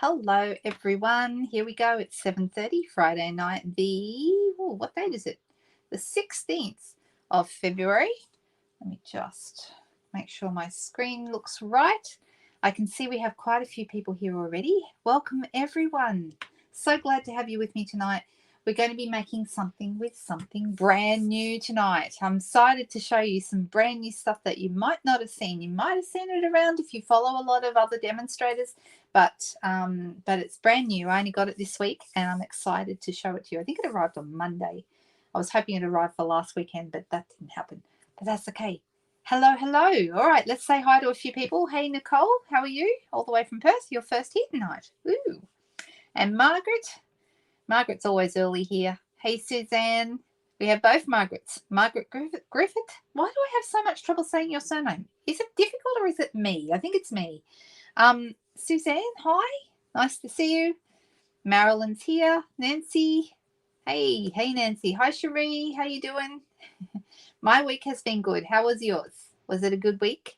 Hello everyone, here we go. It's 7:30 Friday night, what date is it? The 16th of February. Let me just make sure my screen looks right. I can see we have quite a few people here already. Welcome everyone. So glad to have you with me tonight. We're going to be making something with something brand new tonight. I'm excited to show you some brand new stuff that you might not have seen. You might have seen it around if you follow a lot of other demonstrators, but it's brand new. I only got it this week and I'm excited to show it to you. I think it arrived on Monday. I was hoping it arrived for last weekend, but that didn't happen. But that's okay. Hello, hello. All right, let's say hi to a few people. Hey, Nicole, how are you? All the way from Perth. You're first here tonight. Ooh. And Margaret. Margaret's always early here. Hey, Suzanne. We have both Margarets. Margaret Griffith. Why do I have so much trouble saying your surname? Is it difficult or is it me? I think it's me. Suzanne, hi. Nice to see you. Marilyn's here. Nancy. Hey, Nancy. Hi, Cherie. How you doing? My week has been good. How was yours? Was it a good week?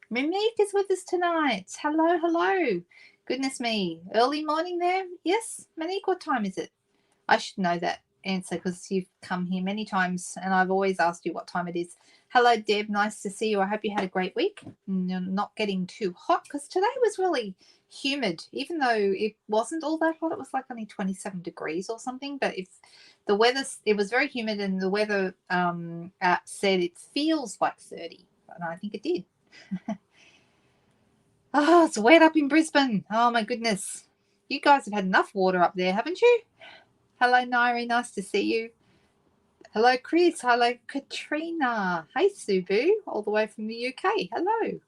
Monique is with us tonight. Hello, hello. Goodness me. Early morning there? Yes, Monique, what time is it? I should know that answer because you've come here many times and I've always asked you what time it is. Hello, Deb. Nice to see you. I hope you had a great week. You're not getting too hot because today was really humid, even though it wasn't all that hot. It was like only 27 degrees or something. But if the weather, it was very humid and the weather said it feels like 30. And I think it did. Oh, it's wet up in Brisbane. Oh, my goodness. You guys have had enough water up there, haven't you? Hello, Nairi. Nice to see you. Hello, Chris. Hello, Katrina. Hey, Subu, all the way from the UK. Hello.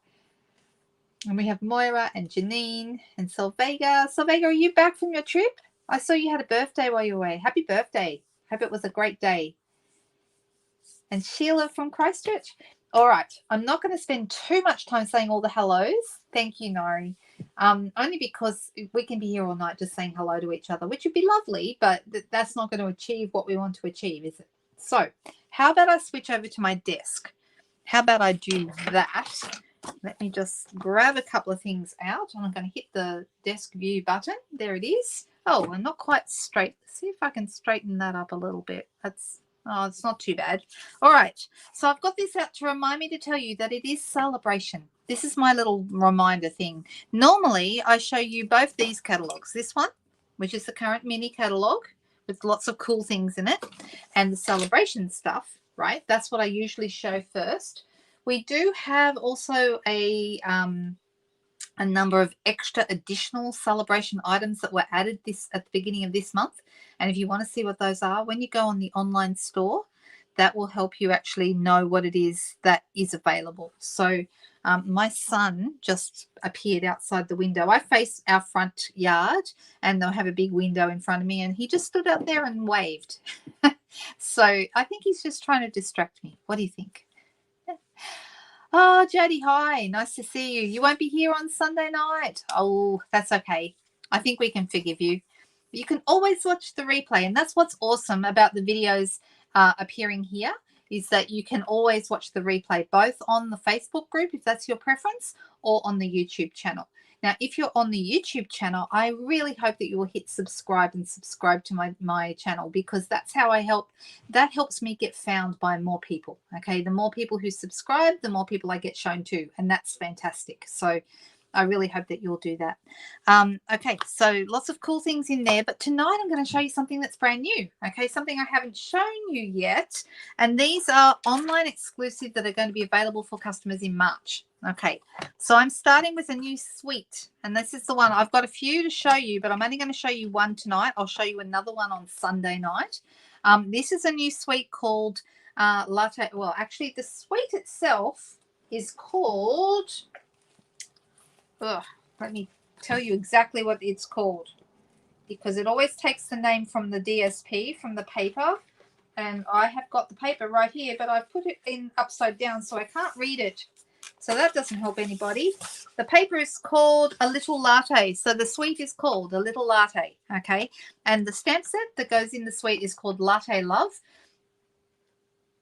And we have Moira and Janine and Sylvega. Sylvega, are you back from your trip? I saw you had a birthday while you were away. Happy birthday. Hope it was a great day. And Sheila from Christchurch. All right. I'm not going to spend too much time saying all the hellos. Thank you, Nari. Only because we can be here all night just saying hello to each other, which would be lovely, but that's not going to achieve what we want to achieve, is it? So how about I switch over to my desk? How about I do that? Let me just grab a couple of things out, and I'm going to hit the desk view button. There it is. Oh, and not quite straight. Let's see if I can straighten that up a little bit. Oh, it's not too bad. All right. So I've got this out to remind me to tell you that it is celebration. This is my little reminder thing. Normally, I show you both these catalogs. This one, which is the current mini catalog with lots of cool things in it, and the celebration stuff, right? That's what I usually show first. We do have also a number of extra additional celebration items that were added at the beginning of this month. And if you want to see what those are, when you go on the online store, that will help you actually know what it is that is available. So my son just appeared outside the window. I face our front yard and they'll have a big window in front of me, and he just stood out there and waved. So I think he's just trying to distract me. What do you think? Oh, Jody, hi. Nice to see you. You won't be here on Sunday night. Oh, that's okay. I think we can forgive you. You can always watch the replay, and that's what's awesome about the videos appearing here, is that you can always watch the replay both on the Facebook group, if that's your preference, or on the YouTube channel. Now, if you're on the YouTube channel, I really hope that you will hit subscribe to my channel, because that's how I help. That helps me get found by more people. Okay, the more people who subscribe, the more people I get shown to, and that's fantastic. So I really hope that you'll do that. Okay, so lots of cool things in there, but tonight I'm going to show you something that's brand new. Okay, something I haven't shown you yet, and these are online exclusive that are going to be available for customers in March. Okay, so I'm starting with a new suite, and this is the one. I've got a few to show you, but I'm only going to show you one tonight. I'll show you another one on Sunday night. This is a new suite called Latte. Well, actually, the suite itself is called... let me tell you exactly what it's called, because it always takes the name from the DSP, from the paper, and I have got the paper right here, but I've put it in upside down so I can't read it, so that doesn't help anybody. The paper is called A Little Latte, so the suite is called A Little Latte, okay, and the stamp set that goes in the suite is called Latte Love.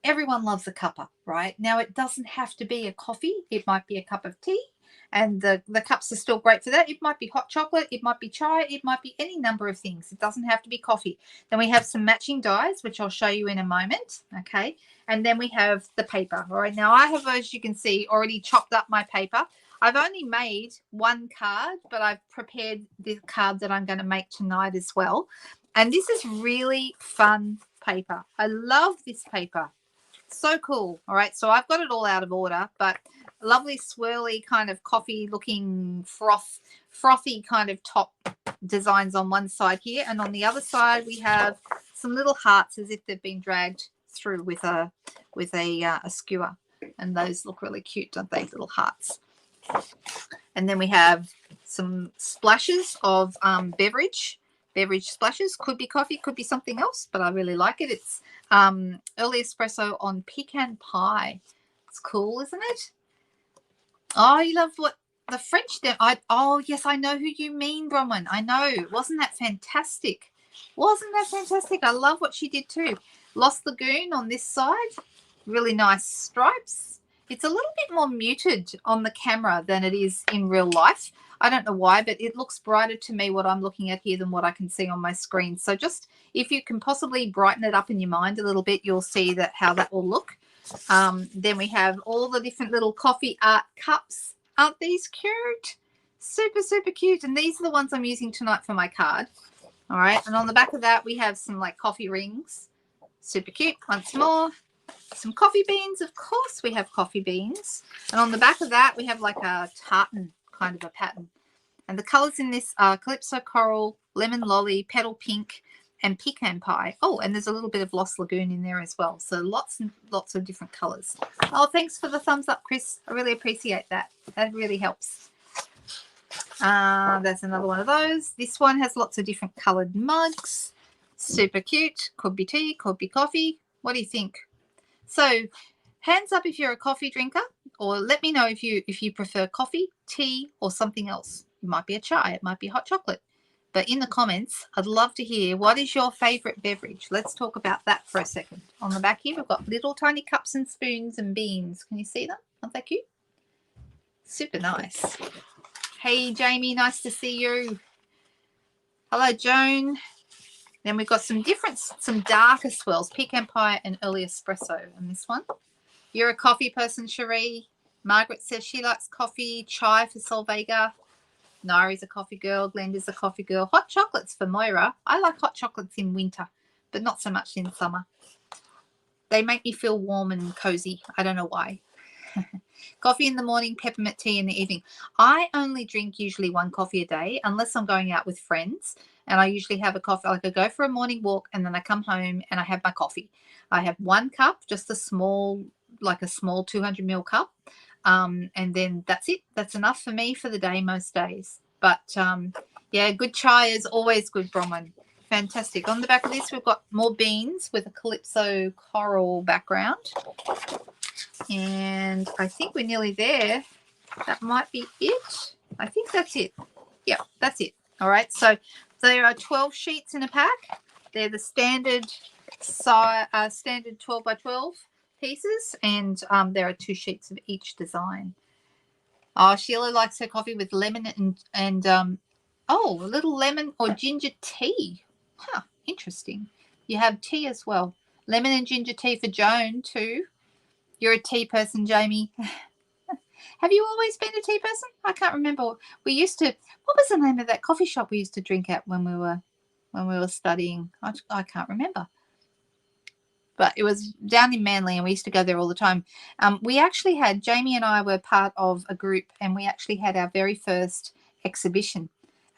Everyone loves a cuppa, right? Now, it doesn't have to be a coffee. It might be a cup of tea. And the cups are still great for that. It might be hot chocolate, it might be chai, it might be any number of things. It doesn't have to be coffee. Then we have some matching dies, which I'll show you in a moment. Okay. And then we have the paper. All right. Now I have, as you can see, already chopped up my paper. I've only made one card, but I've prepared the card that I'm going to make tonight as well. And this is really fun paper. I love this paper. So cool. All right. So I've got it all out of order, but lovely swirly kind of coffee looking frothy kind of top designs on one side here. And on the other side, we have some little hearts as if they've been dragged through with a skewer. And those look really cute, don't they? Little hearts. And then we have some splashes of beverage splashes. Could be coffee, could be something else, but I really like it. It's early espresso on pecan pie. It's cool, isn't it? Oh, you love what the French did. Oh, yes, I know who you mean, Bronwyn. I know. Wasn't that fantastic? Wasn't that fantastic? I love what she did too. Lost Lagoon on this side. Really nice stripes. It's a little bit more muted on the camera than it is in real life. I don't know why, but it looks brighter to me what I'm looking at here than what I can see on my screen. So just if you can possibly brighten it up in your mind a little bit, you'll see that how that will look. Then we have all the different little coffee art cups. Aren't these cute? Super, super cute. And these are the ones I'm using tonight for my card. All right. And on the back of that, we have some like coffee rings. Super cute. Once more. Some coffee beans. Of course we have coffee beans. And on the back of that, we have like a tartan kind of a pattern. And the colors in this are Calypso Coral, Lemon Lolly, Petal Pink, and Pecan Pie. Oh, and there's a little bit of Lost Lagoon in there as well. So lots and lots of different colors. Oh, thanks for the thumbs up, Chris. I really appreciate that. That really helps. That's another one of those. This one has lots of different colored mugs. Super cute. Could be tea, could be coffee. What do you think? So hands up if you're a coffee drinker, or let me know if you prefer coffee, tea, or something else. It might be a chai, it might be hot chocolate. But in the comments, I'd love to hear what is your favorite beverage. Let's talk about that for a second. On the back here, we've got little tiny cups and spoons and beans. Can you see them? Aren't they cute? Super nice. Hey, Jamie, nice to see you. Hello, Joan. Then we've got some darker swirls, pecan pie and early espresso on this one. You're a coffee person, Cherie. Margaret says she likes coffee. Chai for Solvega. Nairi's a coffee girl. Glenda's a coffee girl. Hot chocolates for Moira. I like hot chocolates in winter, but not so much in summer. They make me feel warm and cozy. I don't know why. Coffee in the morning, peppermint tea in the evening. I only drink usually one coffee a day unless I'm going out with friends. And I usually have a coffee. Like I go for a morning walk and then I come home and I have my coffee. I have one cup, just a small 200 ml cup. And then that's it. That's enough for me for the day most days. But yeah, good chai is always good, Bronwyn. Fantastic. On the back of this, we've got more beans with a Calypso Coral background. And I think we're nearly there. That might be it. I think that's it. Yeah, that's it. All right. So there are 12 sheets in a pack. They're the standard size, standard 12 by 12 pieces, and there are 2 sheets of each design. Oh, Sheila likes her coffee with lemon and a little lemon or ginger tea. Huh, interesting. You have tea as well. Lemon and ginger tea for Joan too. You're a tea person, Jamie. Have you always been a tea person? I can't remember. We used to. What was the name of that coffee shop we used to drink at when we were studying? I can't remember. But it was down in Manly, and we used to go there all the time. We actually had Jamie and I were part of a group, and we actually had our very first exhibition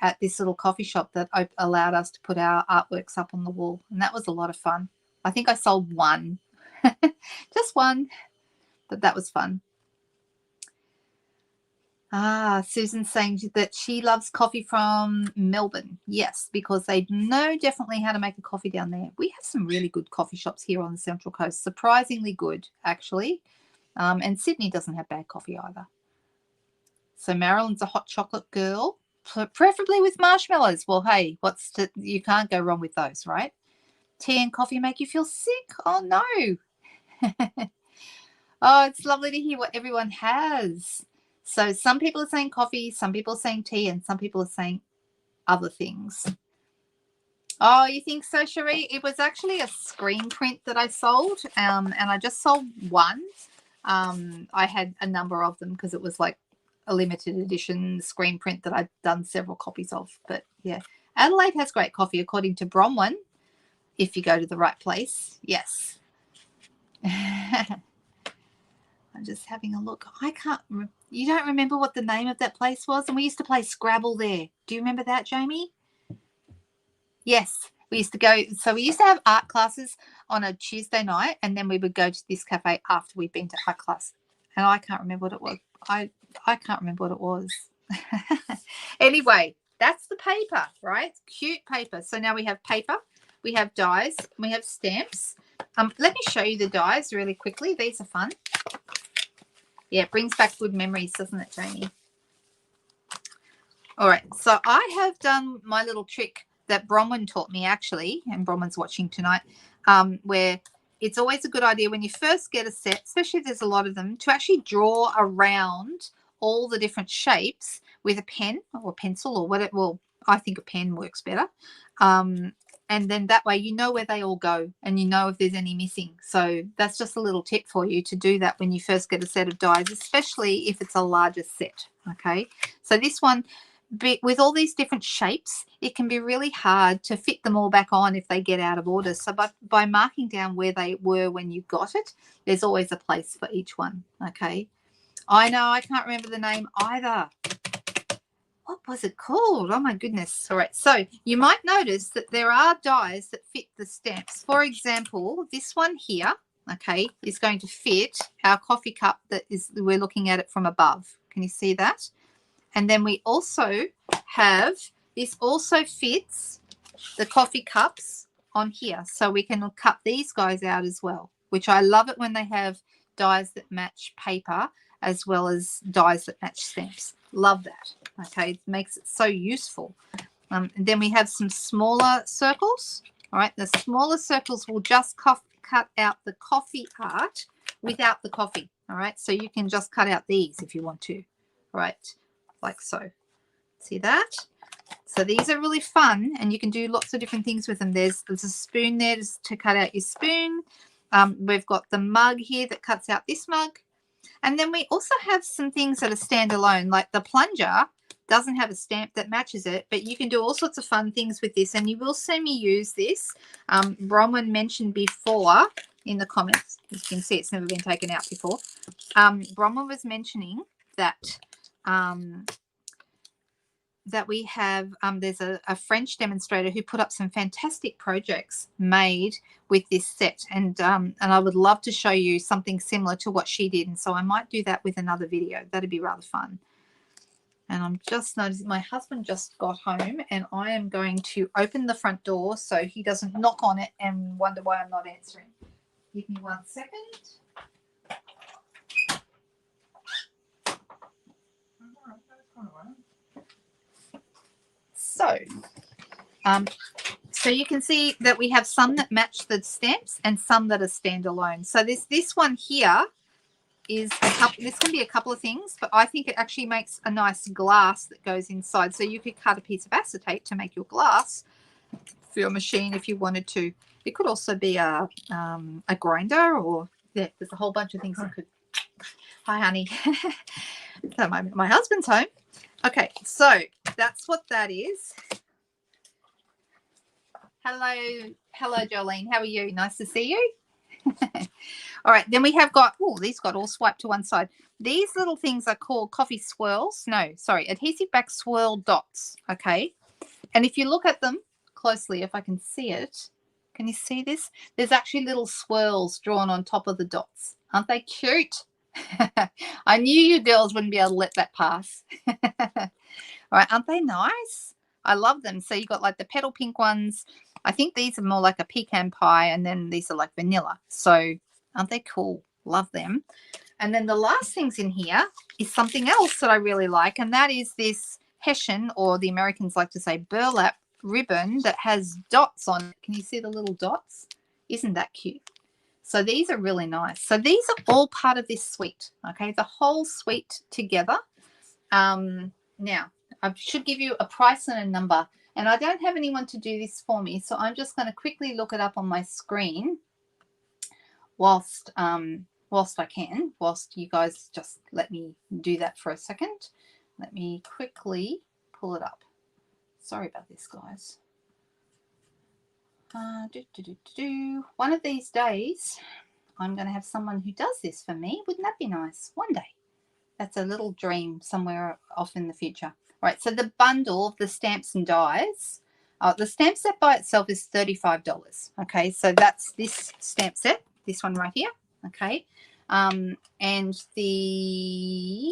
at this little coffee shop that allowed us to put our artworks up on the wall, and that was a lot of fun. I think I sold one, just one, but that was fun. Susan's saying that she loves coffee from Melbourne. Yes, because they know definitely how to make a coffee down there. We have some really good coffee shops here on the Central Coast. Surprisingly good, actually. And Sydney doesn't have bad coffee either. So Marilyn's a hot chocolate girl, preferably with marshmallows. Well, hey, you can't go wrong with those, right? Tea and coffee make you feel sick? Oh, no. Oh, it's lovely to hear what everyone has. So some people are saying coffee, some people are saying tea, and some people are saying other things. Oh, you think so, Cherie? It was actually a screen print that I sold, and I just sold one. I had a number of them because it was like a limited edition screen print that I'd done several copies of. But yeah, Adelaide has great coffee, according to Bronwyn, if you go to the right place. Yes. I'm just having a look. I can't. You don't remember what the name of that place was? And we used to play Scrabble there. Do you remember that, Jamie? Yes. We used to go. So we used to have art classes on a Tuesday night, and then we would go to this cafe after we'd been to art class. And I can't remember what it was. I can't remember what it was. Anyway, that's the paper, right? Cute paper. So now we have paper, we have dies, we have stamps. Let me show you the dies really quickly. These are fun. Yeah, it brings back good memories, doesn't it, Jamie? All right, so I have done my little trick that Bronwyn taught me, actually, and Bronwyn's watching tonight, where it's always a good idea when you first get a set, especially if there's a lot of them, to actually draw around all the different shapes with a pen or a pencil or whatever. Well, I think a pen works better. And then that way you know where they all go and you know if there's any missing. So that's just a little tip for you to do that when you first get a set of dies, especially if it's a larger set, okay? So this one, with all these different shapes, it can be really hard to fit them all back on if they get out of order. So by marking down where they were when you got it, there's always a place for each one, okay? I know, I can't remember the name either. What was it called? Oh, my goodness. All right. So you might notice that there are dies that fit the stamps. For example, this one here, okay, is going to fit our coffee cup we're looking at it from above. Can you see that? And then we also have, this also fits the coffee cups on here. So we can cut these guys out as well, which I love it when they have dies that match paper as well as dies that match stamps. Love that. Okay, it makes it so useful. And then we have some smaller circles. All right, the smaller circles will just cut out the coffee art without the coffee. All right, so you can just cut out these if you want to. All right, like so. See that? So these are really fun, and you can do lots of different things with them. There's a spoon there to cut out your spoon. We've got the mug here that cuts out this mug. And then we also have some things that are standalone, like the plunger doesn't have a stamp that matches it, but you can do all sorts of fun things with this, and you will see me use this. Bronwyn mentioned before in the comments, as you can see, it's never been taken out before. Bronwyn was mentioning that that we have, there's a French demonstrator who put up some fantastic projects made with this set, and I would love to show you something similar to what she did, and so I might do that with another video. That'd be rather fun. And I'm just noticing my husband just got home, and I am going to open the front door so he doesn't knock on it and wonder why I'm not answering. Give me 1 second. So you can see that we have some that match the stamps and some that are standalone. So this one here is this can be a couple of things, but I think it actually makes a nice glass that goes inside. So you could cut a piece of acetate to make your glass for your machine if you wanted to. It could also be a grinder, or yeah, there's a whole bunch of things that could. Hi, honey. So my husband's home. Okay, so that's what that is. Hello, Jolene. How are you? Nice to see you. All right, then we have got, these got all swiped to one side. These little things are called coffee swirls. No, sorry, adhesive back swirl dots, okay? And if you look at them closely, if I can see it, can you see this? There's actually little swirls drawn on top of the dots. Aren't they cute? I knew you girls wouldn't be able to let that pass. All right, aren't they nice? I love them. So you got like the petal pink ones. I think these are more like a pecan pie, and then these are like vanilla. So aren't they cool? Love them. And then the last things in here is something else that I really like, and that is this Hessian, or the Americans like to say burlap ribbon that has dots on it. Can you see the little dots? Isn't that cute? So these are really nice. So these are all part of this suite, okay? The whole suite together Now, I should give you a price and a number, and I don't have anyone to do this for me, so I'm just going to quickly look it up on my screen whilst I can, whilst you guys just let me do that for a second. Let me quickly pull it up. Sorry about this, guys. One of these days, I'm going to have someone who does this for me. Wouldn't that be nice? One day. That's a little dream somewhere off in the future. Right, so the bundle of the stamps and dies, the stamp set by itself is $35. Okay, so that's this stamp set, this one right here. Okay, and the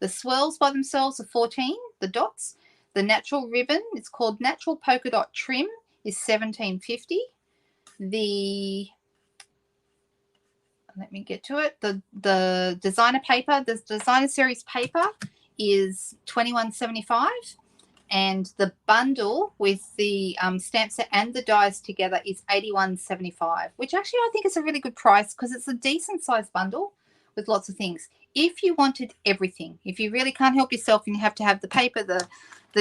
swirls by themselves are 14, the dots. The natural ribbon, it's called Natural Polka Dot Trim, is $17.50. Let me get to it. The designer paper, the designer series paper is $21.75, and the bundle with the stamp set and the dies together is $81.75, which actually I think is a really good price because it's a decent sized bundle with lots of things. If you wanted everything, if you really can't help yourself and you have to have the paper, the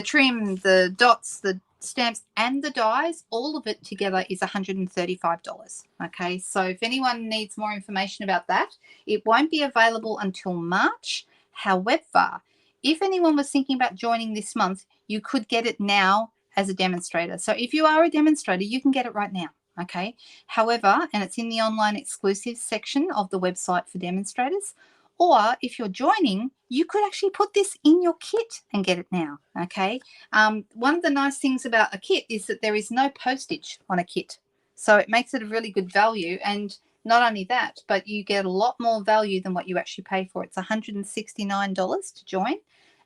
trim, the dots, the stamps and the dies, all of it together is $135. Okay, so if anyone needs more information about that, it won't be available until March. However, if anyone was thinking about joining this month, you could get it now as a demonstrator. So if you are a demonstrator, you can get it right now. Okay, however, and it's in the online exclusive section of the website for demonstrators, or if you're joining, you could actually put this in your kit and get it now. Okay. One of the nice things about a kit is that there is no postage on a kit. So it makes it a really good value. And not only that, but you get a lot more value than what you actually pay for. It's $169 to join,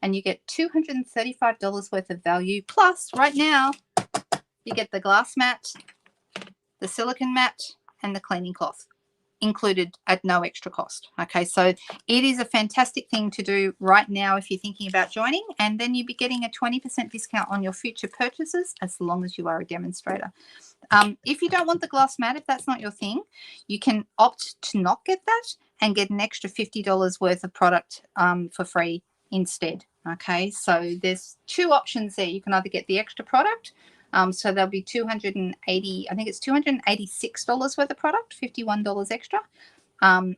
and you get $235 worth of value. Plus, right now, you get the glass mat, the silicone mat, and the cleaning cloth included at no extra cost. Okay, so it is a fantastic thing to do right now if you're thinking about joining, and then you'll be getting a 20% discount on your future purchases as long as you are a demonstrator. If you don't want the glass mat, if that's not your thing, you can opt to not get that and get an extra $50 worth of product for free instead. Okay, so there's two options there. You can either get the extra product, so there'll be $286 worth of product, $51 extra,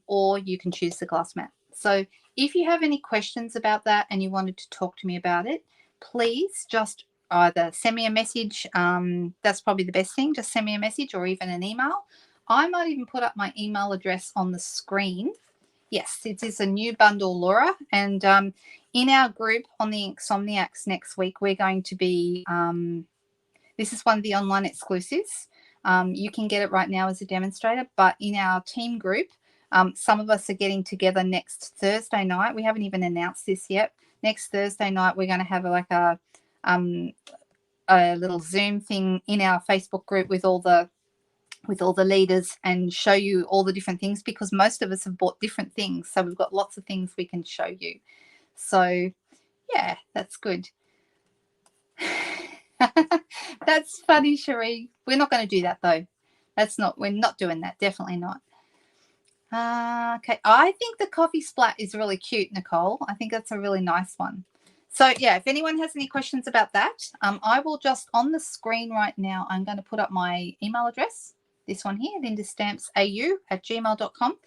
or you can choose the glass mat. So if you have any questions about that and you wanted to talk to me about it, please just either send me a message. That's probably the best thing. Just send me a message or even an email. I might even put up my email address on the screen. Yes, it is a new bundle, Laura. And in our group on the Insomniacs next week, we're going to be this is one of the online exclusives. You can get it right now as a demonstrator, but in our team group, some of us are getting together next Thursday night. We haven't even announced this yet. Next Thursday night, we're going to have like a little Zoom thing in our Facebook group with all the leaders and show you all the different things, because most of us have bought different things. So we've got lots of things we can show you. So yeah, that's good. That's funny, Cherie. We're not going to do that though. We're not doing that. Definitely not. Okay. I think the coffee splat is really cute, Nicole. I think that's a really nice one. So yeah, if anyone has any questions about that, I will just on the screen right now, I'm going to put up my email address. This one here, lindastampsau@gmail.com.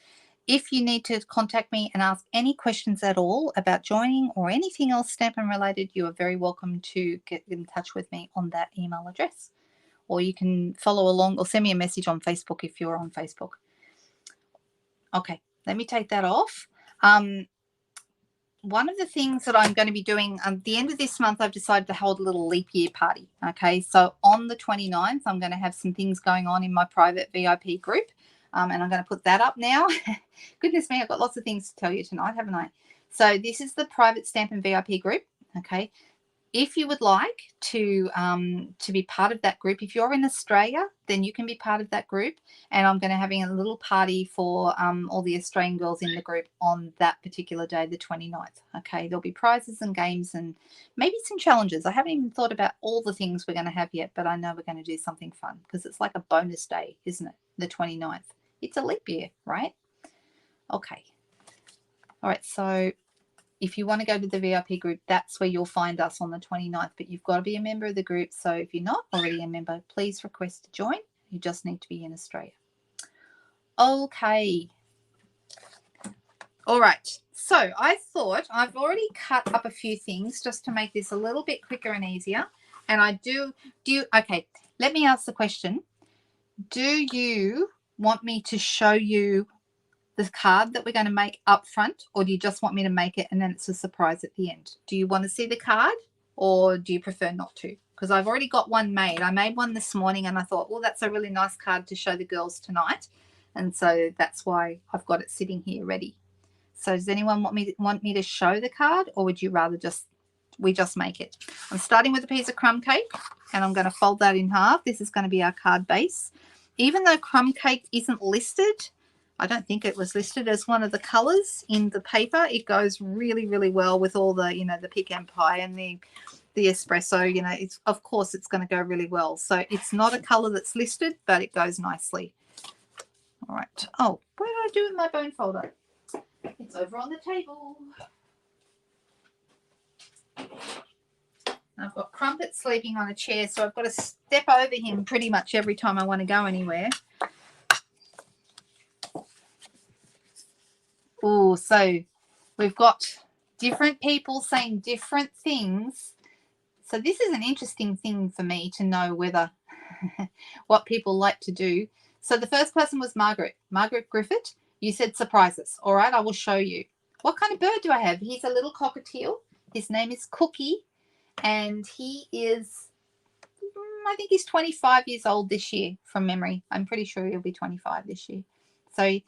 If you need to contact me and ask any questions at all about joining or anything else Stampin' related, you are very welcome to get in touch with me on that email address. Or you can follow along or send me a message on Facebook if you're on Facebook. Okay, let me take that off. One of the things that I'm going to be doing at the end of this month, I've decided to hold a little leap year party. Okay, so on the 29th, I'm going to have some things going on in my private VIP group. And I'm going to put that up now. Goodness me, I've got lots of things to tell you tonight, haven't I? So this is the private Stampin' VIP group. Okay. If you would like to be part of that group, if you're in Australia, then you can be part of that group. And I'm going to having a little party for all the Australian girls in the group on that particular day, the 29th. Okay, there'll be prizes and games and maybe some challenges. I haven't even thought about all the things we're going to have yet, but I know we're going to do something fun because it's like a bonus day, isn't it? The 29th. It's a leap year, right? Okay. All right, so if you want to go to the VIP group, that's where you'll find us on the 29th. But you've got to be a member of the group. So if you're not already a member, please request to join. You just need to be in Australia. Okay. All right. So I thought I've already cut up a few things just to make this a little bit quicker and easier. And I do okay, let me ask the question. Do you want me to show you the card that we're going to make up front, or do you just want me to make it and then it's a surprise at the end? Do you want to see the card, or do you prefer not to? Because I've already got one made. I made one this morning and I thought, well, that's a really nice card to show the girls tonight. And so that's why I've got it sitting here ready. So does anyone want me to show the card, or would you rather we just make it? I'm starting with a piece of crumb cake and I'm going to fold that in half. This is going to be our card base. Even though crumb cake isn't listed, I don't think it was listed as one of the colors in the paper. It goes really, really well with all the, the pecan pie and the espresso. It's, of course, it's going to go really well. So it's not a color that's listed, but it goes nicely. All right. Oh, what did I do with my bone folder? It's over on the table. I've got Crumpet sleeping on a chair, so I've got to step over him pretty much every time I want to go anywhere. Oh, so we've got different people saying different things. So this is an interesting thing for me to know whether what people like to do. So the first person was Margaret Griffith. You said surprises. All right, I will show you. What kind of bird do I have? He's a little cockatiel. His name is Cookie, and he is, I think he's 25 years old this year from memory. I'm pretty sure he'll be 25 this year. So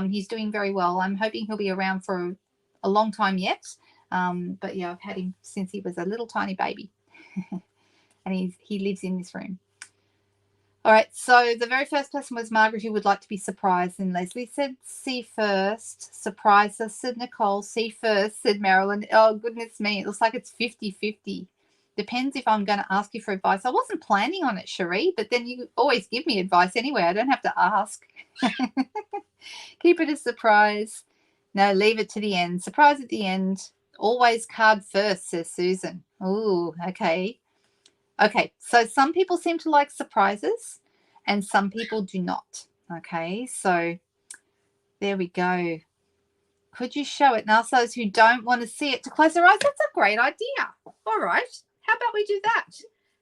he's doing very well. I'm hoping he'll be around for a long time yet. But yeah, I've had him since he was a little tiny baby. And he lives in this room. All right, so the very first person was Margaret, who would like to be surprised. And Leslie said, see first. Surprise us, said Nicole. See first, said Marilyn. Oh, goodness me. It looks like it's 50-50. Depends if I'm going to ask you for advice. I wasn't planning on it, Cherie, but then you always give me advice anyway. I don't have to ask. Keep it a surprise. No, leave it to the end. Surprise at the end. Always card first, says Susan. Ooh, okay. Okay, so some people seem to like surprises and some people do not. Okay, so there we go. Could you show it? And ask those who don't want to see it to close their eyes. That's a great idea. All right, how about we do that?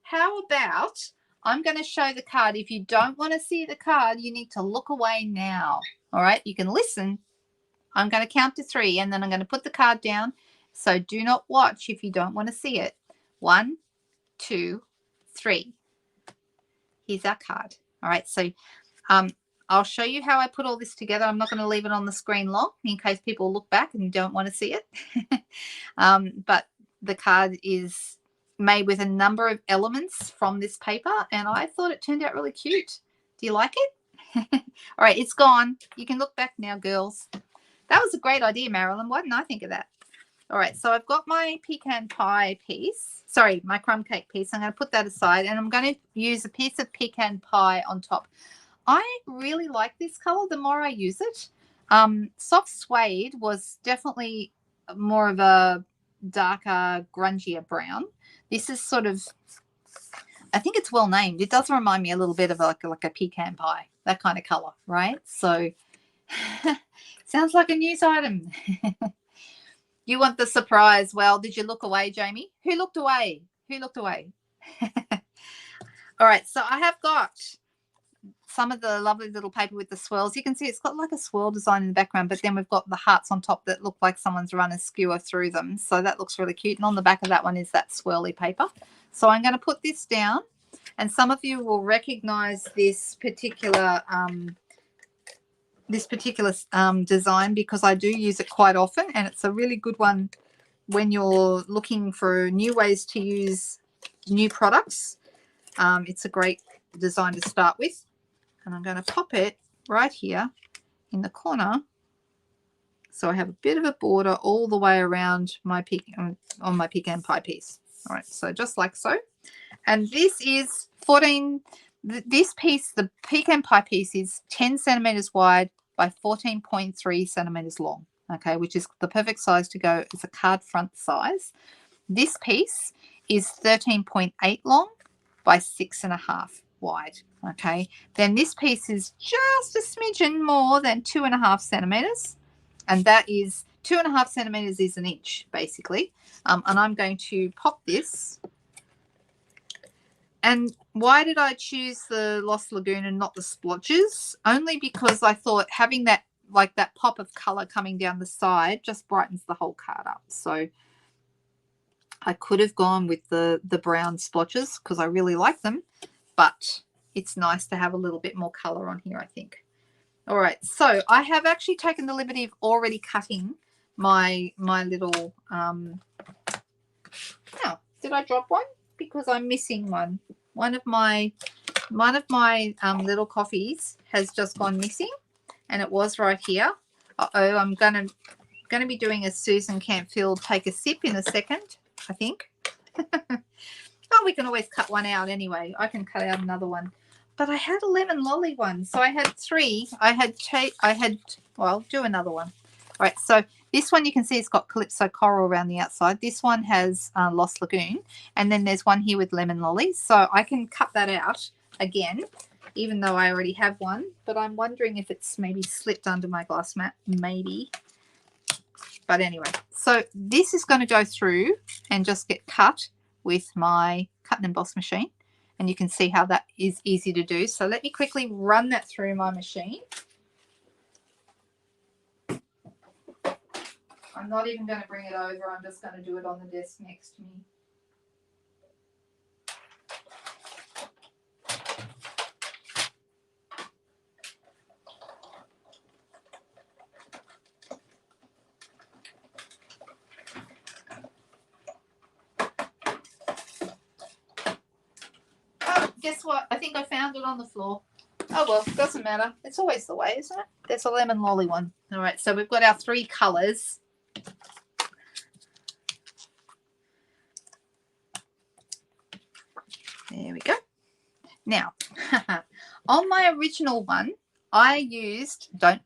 How about I'm going to show the card. If you don't want to see the card, you need to look away now. All right, you can listen. I'm going to count to 3 and then I'm going to put the card down. So do not watch if you don't want to see it. 1, 2, 3. Here's our card. All right, so I'll show you how I put all this together. I'm not going to leave it on the screen long in case people look back and don't want to see it. But the card is made with a number of elements from this paper, and I thought it turned out really cute. Do you like it? All right, it's gone. You can look back now, girls. That was a great idea, Marilyn. Why didn't I think of that? All right, so I've got my pecan pie piece. Sorry, my crumb cake piece. I'm going to put that aside, and I'm going to use a piece of pecan pie on top. I really like this color the more I use it. Soft suede was definitely more of a darker, grungier brown. This is sort of, I think it's well named. It does remind me a little bit of like a pecan pie, that kind of color, right? So sounds like a news item. You want the surprise. Well, did you look away, Jamie? Who looked away? Who looked away? All right, so I have got some of the lovely little paper with the swirls. You can see it's got like a swirl design in the background, but then we've got the hearts on top that look like someone's run a skewer through them. So that looks really cute. And on the back of that one is that swirly paper. So I'm going to put this down, and some of you will recognize this particular design because I do use it quite often, and it's a really good one when you're looking for new ways to use new products. It's a great design to start with, and I'm going to pop it right here in the corner so I have a bit of a border all the way around my on my pecan pie piece. All right, so just like so. And this is 14. This piece, the pecan pie piece, is 10 centimeters wide by 14.3 centimeters long. okay, which is the perfect size to go as a card front size. This piece is 13.8 long by 6.5 wide, okay. Then this piece is just a smidgen more than 2.5 centimeters, and that is 2.5 centimeters is an inch basically. And I'm going to pop this. And why did I choose the Lost Lagoon and not the splotches? Only because I thought having that, like that pop of color coming down the side, just brightens the whole card up. So I could have gone with the brown splotches because I really like them, but it's nice to have a little bit more color on here, I think. All right, so I have actually taken the liberty of already cutting my little now, did I drop one? Because I'm missing one. One of my little coffees has just gone missing, and it was right here. Uh-oh, I'm gonna be doing a Susan Campfield take a sip in a second, I think. Oh, we can always cut one out anyway. I can cut out another one. But I had a lemon lolly one, so I had 3. Well, do another one. All right, so this one you can see it's got Calypso Coral around the outside. This one has Lost Lagoon, and then there's one here with lemon lollies. So I can cut that out again, even though I already have one. But I'm wondering if it's maybe slipped under my glass mat, maybe. But anyway, so this is going to go through and just get cut with my cut and emboss machine. And you can see how that is easy to do. So let me quickly run that through my machine. I'm not even going to bring it over. I'm just going to do it on the desk next to me. Oh, guess what? I think I found it on the floor. Oh, well, doesn't matter. It's always the way, isn't it? There's a lemon lolly one. All right, so we've got our 3 colours. There we go. Now, on my original one, I used, don't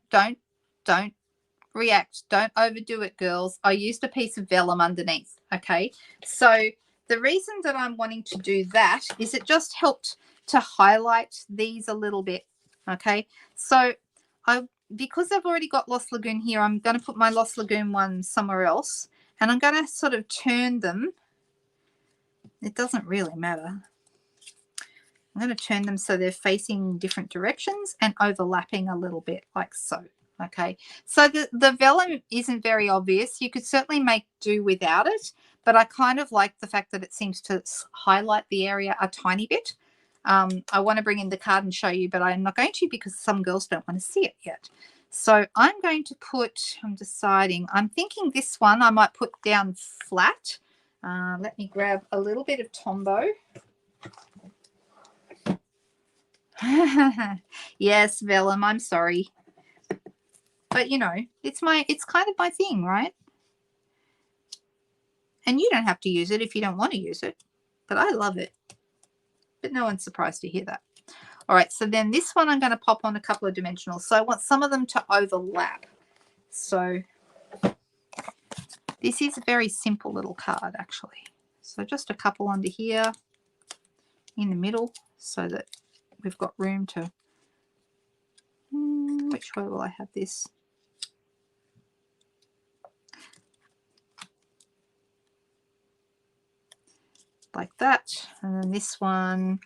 react, don't overdo it, girls. I used a piece of vellum underneath, okay? So the reason that I'm wanting to do that is it just helped to highlight these a little bit, okay? So because I've already got Lost Lagoon here, I'm going to put my Lost Lagoon one somewhere else, and I'm going to sort of turn them. It doesn't really matter. I'm going to turn them so they're facing different directions and overlapping a little bit like so. Okay, so the vellum isn't very obvious. You could certainly make do without it, but I kind of like the fact that it seems to highlight the area a tiny bit. I want to bring in the card and show you, but I'm not going to because some girls don't want to see it yet. So I'm going to put, I'm deciding, I'm thinking this one I might put down flat. Let me grab a little bit of Tombow. Yes, vellum, I'm sorry. But you know, it's kind of my thing, right? And you don't have to use it if you don't want to use it. But I love it. But no one's surprised to hear that. All right, so then this one I'm going to pop on a couple of dimensionals. So I want some of them to overlap. So this is a very simple little card, actually. So just a couple under here in the middle so that we've got room to... which way will I have this? Like that. And then this one's,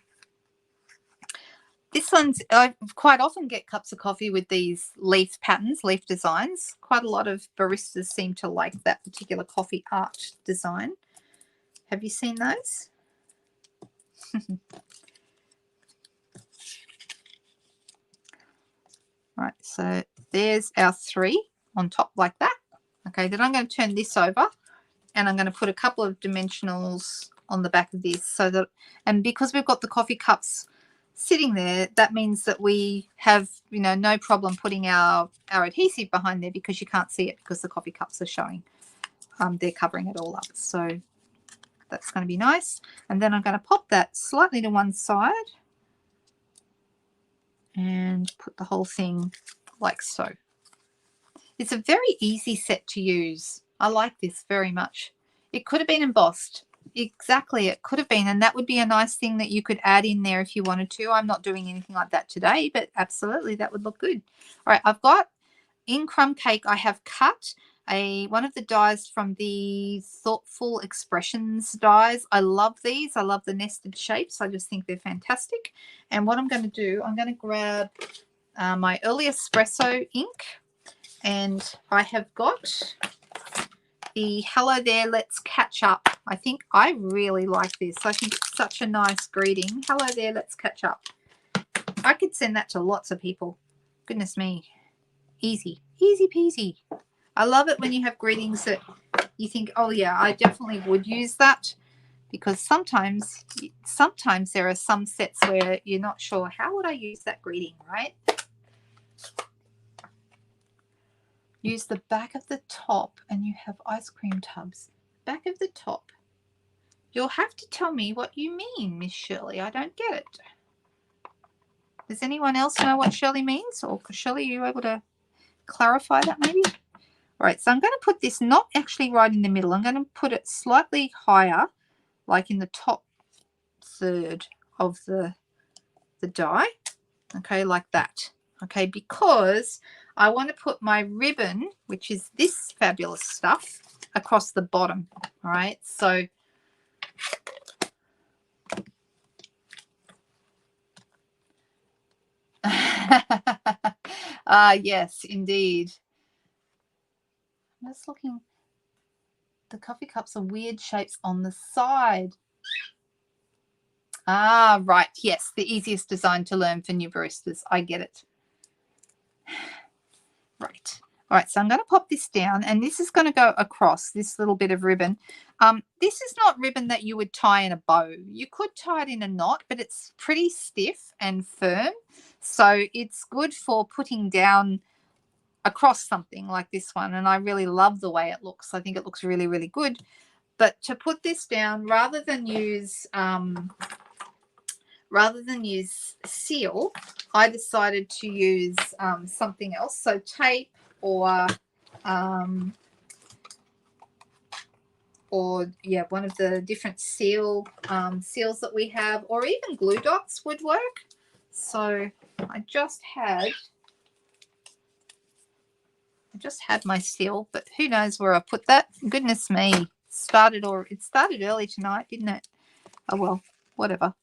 I quite often get cups of coffee with these leaf patterns, leaf designs. Quite a lot of baristas seem to like that particular coffee art design. Have you seen those? Right, so there's our 3 on top like that. Okay, then I'm going to turn this over and I'm going to put a couple of dimensionals on the back of this so that, and because we've got the coffee cups sitting there, that means that we have, you know, no problem putting our adhesive behind there because you can't see it because the coffee cups are showing. They're covering it all up. So that's going to be nice. And then I'm going to pop that slightly to one side and put the whole thing like so. It's a very easy set to use. I like this very much. It could have been embossed. Exactly, it could have been, and that would be a nice thing that you could add in there if you wanted to. I'm not doing anything like that today, but absolutely that would look good. All right, I've got in crumb cake, I have cut one of the dies from the Thoughtful Expressions dies. I love these. I love the nested shapes. I just think they're fantastic. And what I'm going to do, I'm going to grab my Early Espresso ink, and I have got the Hello There, Let's Catch Up. I think I really like this. I think it's such a nice greeting. Hello there, let's catch up. I could send that to lots of people. Goodness me. Easy. Easy peasy. I love it when you have greetings that you think, oh yeah, I definitely would use that, because sometimes there are some sets where you're not sure, how would I use that greeting, right? Use the back of the top and you have ice cream tubs. Back of the top. You'll have to tell me what you mean, Miss Shirley. I don't get it. Does anyone else know what Shirley means? Or Shirley, are you able to clarify that maybe? All right, so I'm going to put this not actually right in the middle. I'm going to put it slightly higher, like in the top third of the die. Okay, like that. Okay, because I want to put my ribbon, which is this fabulous stuff, across the bottom. All right, so yes, indeed. I'm just looking. The coffee cups are weird shapes on the side. Ah, right. Yes, the easiest design to learn for new baristas. I get it. Right. All right, so I'm going to pop this down, and this is going to go across this little bit of ribbon. This is not ribbon that you would tie in a bow. You could tie it in a knot, but it's pretty stiff and firm. So it's good for putting down across something like this one, and I really love the way it looks. I think it looks really, really good. But to put this down, rather than use seal, I decided to use something else. So tape or yeah, one of the different seals that we have, or even glue dots would work. So I just had my seal, but who knows where I put that. Goodness me. It started early tonight, didn't it? Oh well, whatever.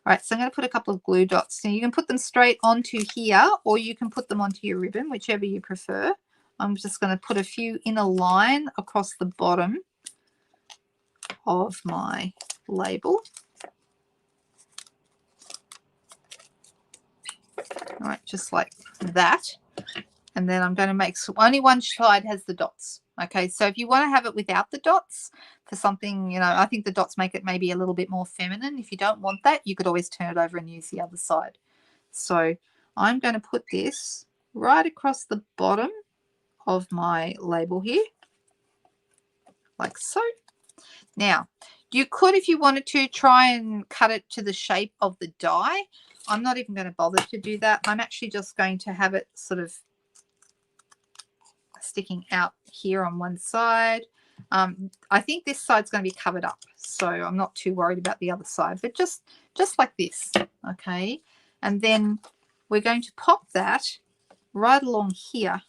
All right, so I'm going to put a couple of glue dots. Now you can put them straight onto here, or you can put them onto your ribbon, whichever you prefer. I'm just going to put a few in a line across the bottom of my label. All right, just like that. And then I'm going to make only one side has the dots. Okay, so if you want to have it without the dots for something, I think the dots make it maybe a little bit more feminine. If you don't want that, you could always turn it over and use the other side. So I'm going to put this right across the bottom of my label here, like so. Now, you could, if you wanted to, try and cut it to the shape of the die. I'm not even going to bother to do that. I'm actually just going to have it sort of sticking out here on one side. I think this side's going to be covered up, so I'm not too worried about the other side, but just like this. Okay, and then we're going to pop that right along here.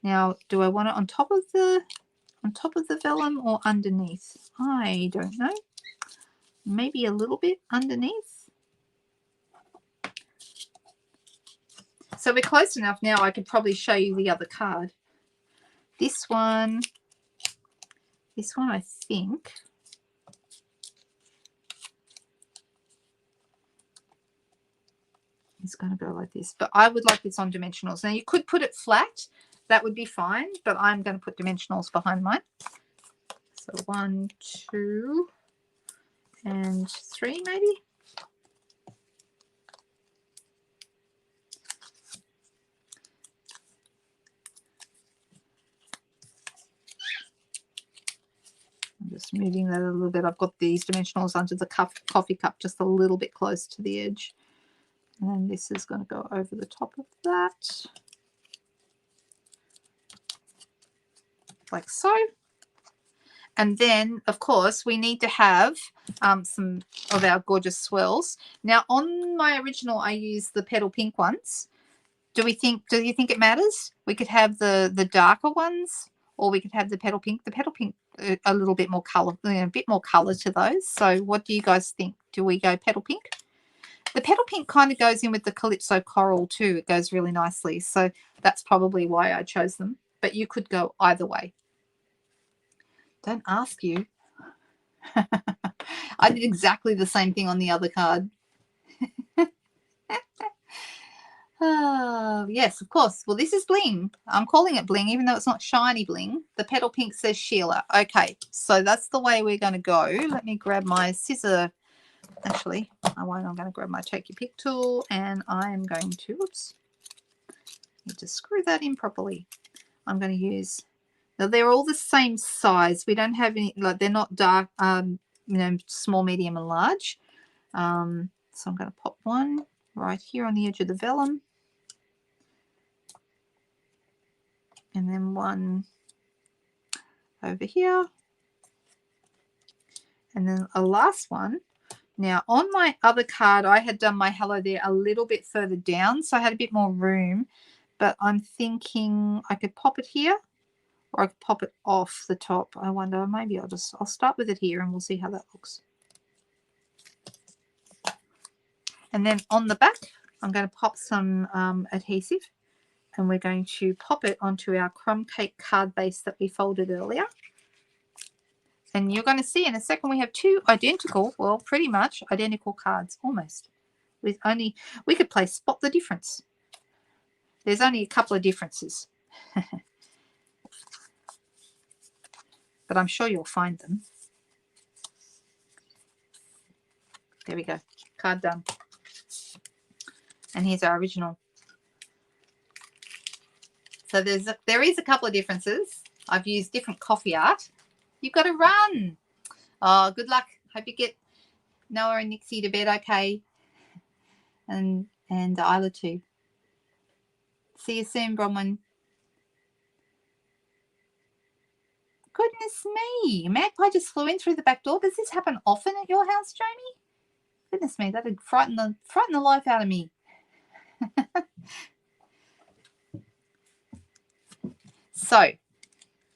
Now, do I want it on top of the vellum or underneath? I don't know. Maybe a little bit underneath. So we're close enough now. I could probably show you the other card. This one I think is going to go like this, but I would like this on dimensionals. Now you could put it flat, that would be fine, but I'm going to put dimensionals behind mine. So 1, 2, and 3 maybe. I'm just moving that a little bit. I've got these dimensionals under the coffee cup just a little bit close to the edge. And then this is going to go over the top of that. like so. And then, of course, we need to have some of our gorgeous swirls. Now, on my original, I used the petal pink ones. Do you think it matters? We could have the darker ones, or we could have the petal pink. The petal pink, a little bit more color, a bit more color to those. So what do you guys think? Do we go petal pink? The petal pink kind of goes in with the Calypso coral too. It goes really nicely. So that's probably why I chose them. But you could go either way. Don't ask you. I did exactly the same thing on the other card. Oh, yes, of course. Well, this is bling. I'm calling it bling, even though it's not shiny bling. The petal pink says Sheila. Okay, so that's the way we're going to go. Let me grab my scissor. Actually, I won't. I'm going to grab my Take Your Pick tool, and I am going to, oops, need to screw that in properly. I'm going to use, now they're all the same size. We don't have any, like they're not dark, small, medium, and large. So I'm going to pop one right here on the edge of the vellum. And then one over here. And then a last one. Now, on my other card, I had done my hello there a little bit further down, so I had a bit more room. But I'm thinking I could pop it here, or I could pop it off the top. I wonder, maybe I'll start with it here, and we'll see how that looks. And then on the back, I'm going to pop some adhesive, and we're going to pop it onto our crumb cake card base that we folded earlier. And you're going to see in a second we have two identical, well, pretty much identical cards, almost. We could play spot the difference. There's only a couple of differences. But I'm sure you'll find them. There we go. Card done. And here's our original. So there is a couple of differences. I've used different coffee art. You've got to run. Oh, good luck. Hope you get Noah and Nixie to bed okay. And Isla too. See you soon, Bronwyn. Goodness me. Magpie just flew in through the back door. Does this happen often at your house, Jamie? Goodness me, that would frighten the life out of me. So,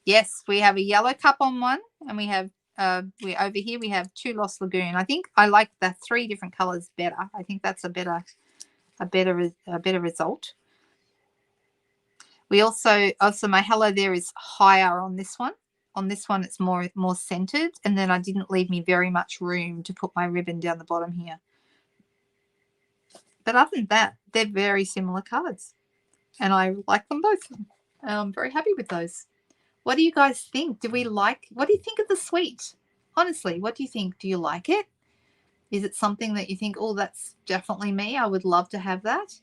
yes, we have a yellow cup on one, and we have over here we have two Lost Lagoon. I think I like the 3 different colors better. I think that's a better result. We also my hello there is higher on this one. On this one it's more centered, and then I didn't leave me very much room to put my ribbon down the bottom here. But other than that, they're very similar cards, and I like them both. I'm very happy with those. What do you guys think? What do you think of the suite? Honestly, what do you think? Do you like it? Is it something that you think, oh, that's definitely me? I would love to have that.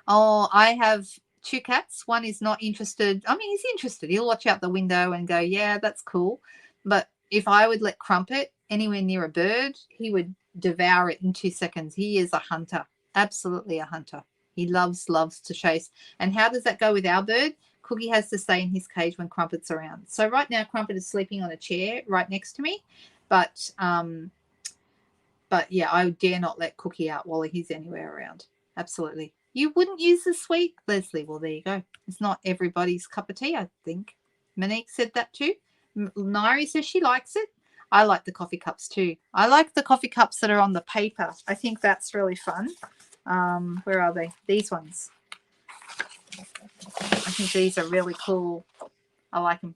Oh, I have 2 cats. One is not interested. I mean, he's interested. He'll watch out the window and go, yeah, that's cool. But if I would let Crumpet anywhere near a bird, he would devour it in 2 seconds. He is a hunter, absolutely a hunter. He loves to chase. And how does that go with our bird? Cookie has to stay in his cage when Crumpet's around. So right now Crumpet is sleeping on a chair right next to me. But yeah, I dare not let Cookie out while he's anywhere around. Absolutely. You wouldn't use the suite, Leslie? Well, there you go. It's not everybody's cup of tea, I think. Monique said that too. Nairi says she likes it. I like the coffee cups too. I like the coffee cups that are on the paper. I think that's really fun. Where are they? These ones. I think these are really cool. I like them.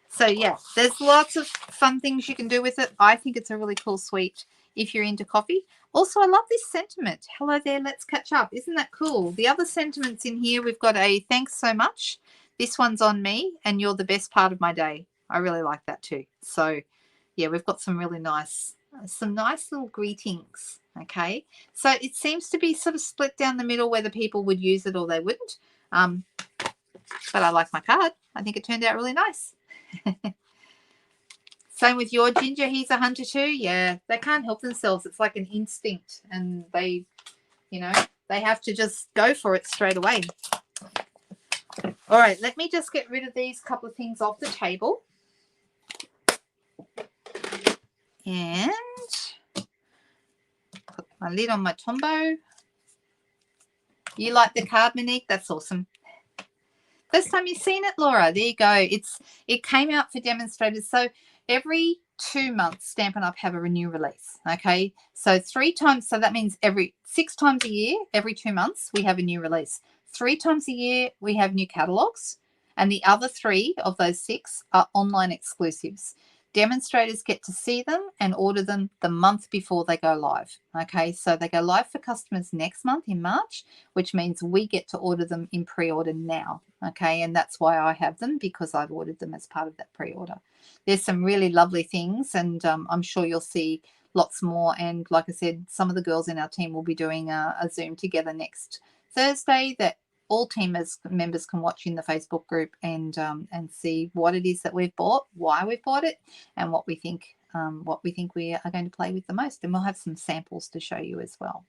So, yeah, there's lots of fun things you can do with it. I think it's a really cool suite if you're into coffee. Also, I love this sentiment. Hello there, let's catch up. Isn't that cool? The other sentiments in here, we've got a thanks so much. This one's on me, and you're the best part of my day. I really like that too. So, yeah, we've got some really nice, some nice little greetings. Okay, so it seems to be sort of split down the middle whether people would use it or they wouldn't. But I like my card. I think it turned out really nice. Same with your Ginger. He's a hunter too. Yeah, they can't help themselves. It's like an instinct, and they, you know, They have to just go for it straight away. All right, let me just get rid of these couple of things off the table. And put my lid on my Tombow. You like the card, Monique? That's awesome. First time you've seen it, Laura. There you go. It came out for demonstrators. So every 2 months, Stampin' Up have a new release. Okay, so 3 times. So that means every 6 times a year, every 2 months, we have a new release. 3 times a year, we have new catalogs, and the other 3 of those 6 are online exclusives. Demonstrators get to see them and order them the month before they go live. Okay, so they go live for customers next month in March, which means we get to order them in pre-order now. Okay, and that's why I have them, because I've ordered them as part of that pre-order. There's some really lovely things, and I'm sure you'll see lots more. And like I said, some of the girls in our team will be doing a Zoom together next Thursday that all team members can watch in the Facebook group and see what it is that we've bought, why we've bought it, and what we think we are going to play with the most. And we'll have some samples to show you as well.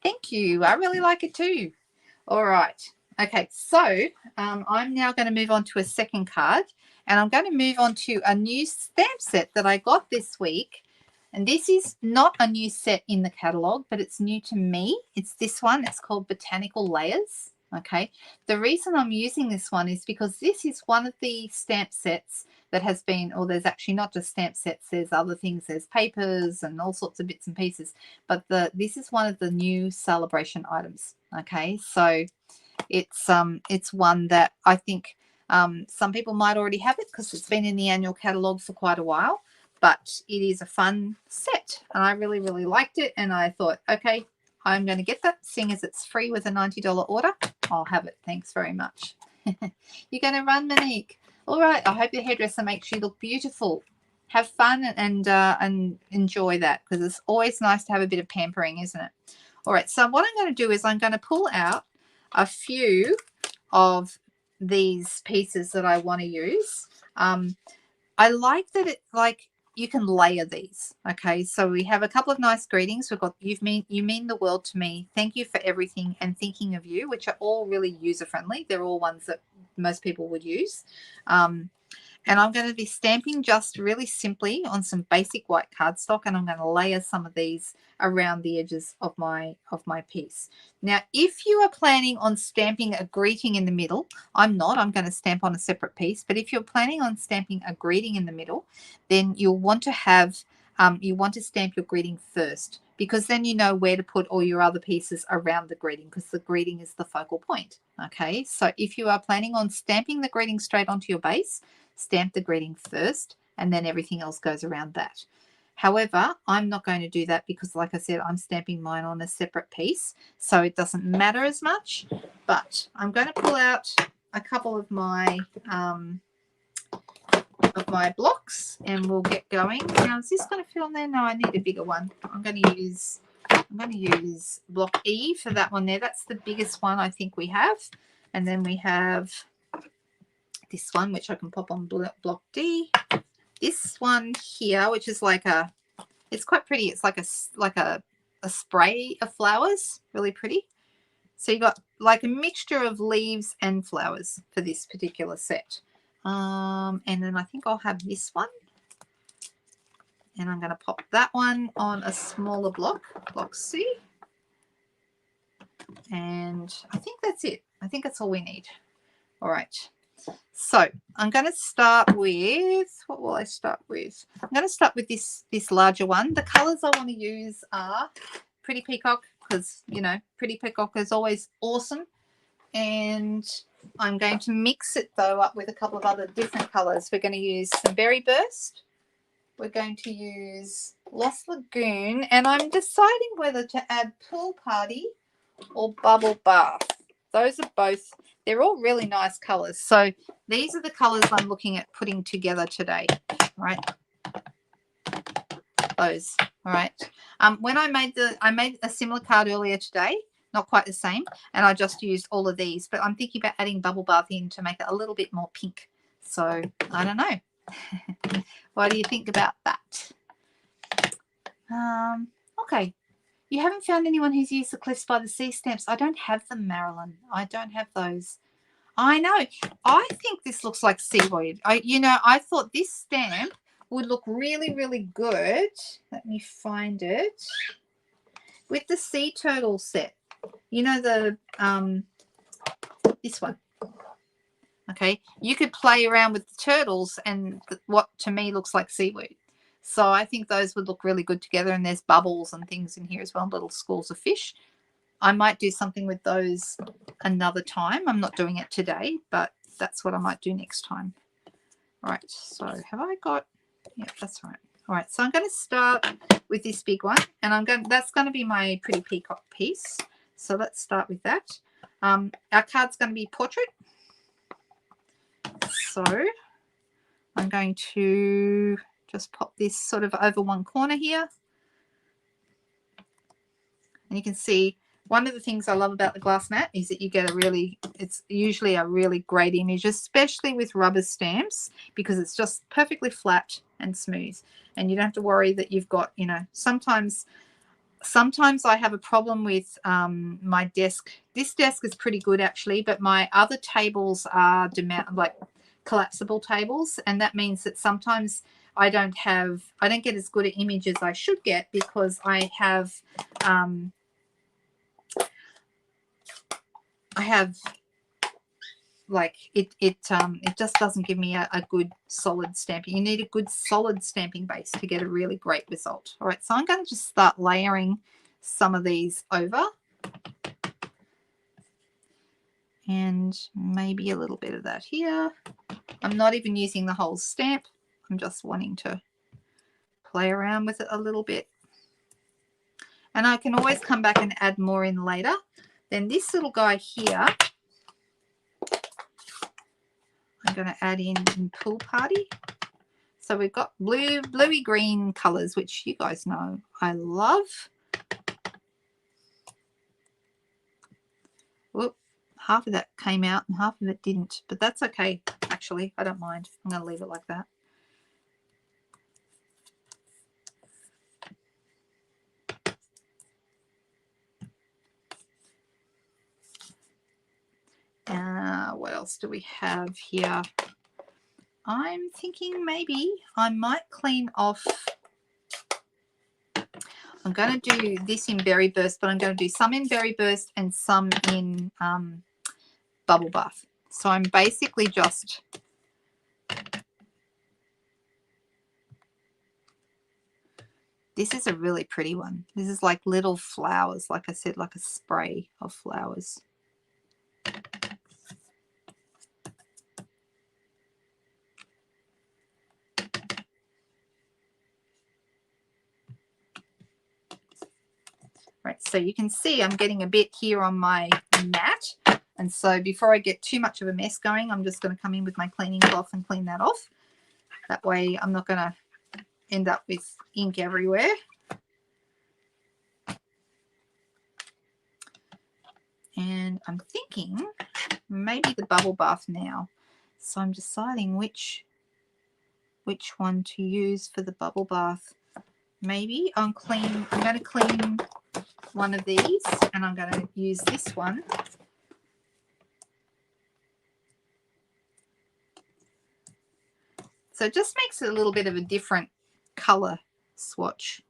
Thank you. I really like it too. All right. Okay, so I'm now going to move on to a second card, and I'm going to move on to a new stamp set that I got this week. And this is not a new set in the catalogue, but it's new to me. It's this one. It's called Botanical Layers. Okay, the reason I'm using this one is because this is one of the stamp sets that has been, or there's actually not just stamp sets, there's other things, there's papers and all sorts of bits and pieces, but this is one of the new celebration items. Okay, so it's one that I think some people might already have it because it's been in the annual catalogue for quite a while, but it is a fun set and I really, really liked it, and I thought, okay, I'm going to get that, seeing as it's free with a $90 order. I'll have it. Thanks very much. You're going to run, Monique. All right. I hope the hairdresser makes you look beautiful. Have fun and enjoy that, because it's always nice to have a bit of pampering, isn't it? All right. So what I'm going to do is I'm going to pull out a few of these pieces that I want to use. I like that you can layer these. Okay, so we have a couple of nice greetings. We've got you mean the world to me. Thank you for everything and thinking of you, which are all really user friendly. They're all ones that most people would use. And I'm going to be stamping just really simply on some basic white cardstock, and I'm going to layer some of these around the edges of my piece. Now, if you are planning on stamping a greeting in the middle, I'm not. I'm going to stamp on a separate piece. But if you're planning on stamping a greeting in the middle, then you'll want to have you want to stamp your greeting first, because then you know where to put all your other pieces around the greeting, because the greeting is the focal point. Okay, so if you are planning on stamping the greeting straight onto your base, stamp the greeting first, and then everything else goes around that. However, I'm not going to do that because, like I said, I'm stamping mine on a separate piece, so it doesn't matter as much. But I'm going to pull out a couple of my blocks, and we'll get going. Now, is this going to fit on there? No, I need a bigger one. I'm going to use block E for that one there. That's the biggest one I think we have. And then we have this one, which I can pop on block D. This one here, which is it's quite pretty. It's like a spray of flowers, really pretty. So you got like a mixture of leaves and flowers for this particular set. And then I think I'll have this one, and I'm going to pop that one on a smaller block C. And I think that's it. I think that's all we need. All right. So I'm going to start with, what will I start with? I'm going to start with this larger one. The colors I want to use are Pretty Peacock, because, you know, Pretty Peacock is always awesome. And I'm going to mix it, though, up with a couple of other different colors. We're going to use some Berry Burst. We're going to use Lost Lagoon. And I'm deciding whether to add Pool Party or Bubble Bath. Those are both, they're all really nice colors. So these are the colors I'm looking at putting together today, right? Those, all right. When I made a similar card earlier today, not quite the same, and I just used all of these, but I'm thinking about adding Bubble Bath in to make it a little bit more pink. So I don't know. What do you think about that? Okay. You haven't found anyone who's used the Cliffs by the Sea stamps. I don't have them, Marilyn. I don't have those. I know. I think this looks like seaweed. I thought this stamp would look really, really good. Let me find it. With the sea turtle set. You know, this one. Okay. You could play around with the turtles and what to me looks like seaweed. So I think those would look really good together. And there's bubbles and things in here as well, little schools of fish. I might do something with those another time. I'm not doing it today, but that's what I might do next time. All right, so have I got, yeah, that's right. All right, so I'm going to start with this big one, and that's going to be my pretty peacock piece. So let's start with that. Our card's going to be portrait. So I'm going to just pop this sort of over one corner here. And you can see one of the things I love about the glass mat is that you get it's usually a really great image, especially with rubber stamps, because it's just perfectly flat and smooth. And you don't have to worry that you've got, sometimes I have a problem with my desk. This desk is pretty good actually, but my other tables are like collapsible tables. And that means that sometimes I don't get as good an image as I should get because I have like it just doesn't give me a good solid stamping. You need a good solid stamping base to get a really great result. All right, so I'm going to just start layering some of these over, and maybe a little bit of that here. I'm not even using the whole stamp. I'm just wanting to play around with it a little bit, and I can always come back and add more in later. Then this little guy here, I'm going to add in Pool Party. So we've got bluey green colors, which you guys know I love. Whoop, half of that came out and half of it didn't, but that's okay. Actually, I don't mind. I'm going to leave it like that. What else do we have here? I'm thinking maybe I might clean off. I'm going to do this in Berry Burst, but I'm going to do some in Berry Burst and some in Bubble Bath. So I'm basically just this is a really pretty one. This is like little flowers, like I said, like a spray of flowers. Right, so you can see I'm getting a bit here on my mat. And so before I get too much of a mess going, I'm just going to come in with my cleaning cloth and clean that off. That way I'm not going to end up with ink everywhere. And I'm thinking maybe the bubble bath now. So I'm deciding which one to use for the bubble bath. Maybe I'm going to clean one of these, and I'm going to use this one. So it just makes it a little bit of a different color swatch.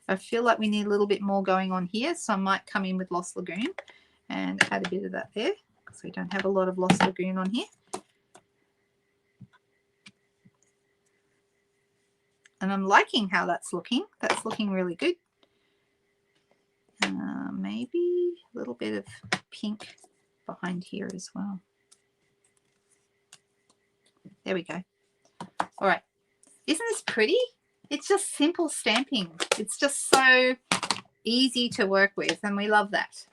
I feel like we need a little bit more going on here, so I might come in with Lost Lagoon and add a bit of that there, because we don't have a lot of Lost Lagoon on here. And I'm liking how that's looking. That's looking really good. Maybe a little bit of pink behind here as well. There we go. All right. Isn't this pretty? It's just simple stamping. It's just so easy to work with, and we love that.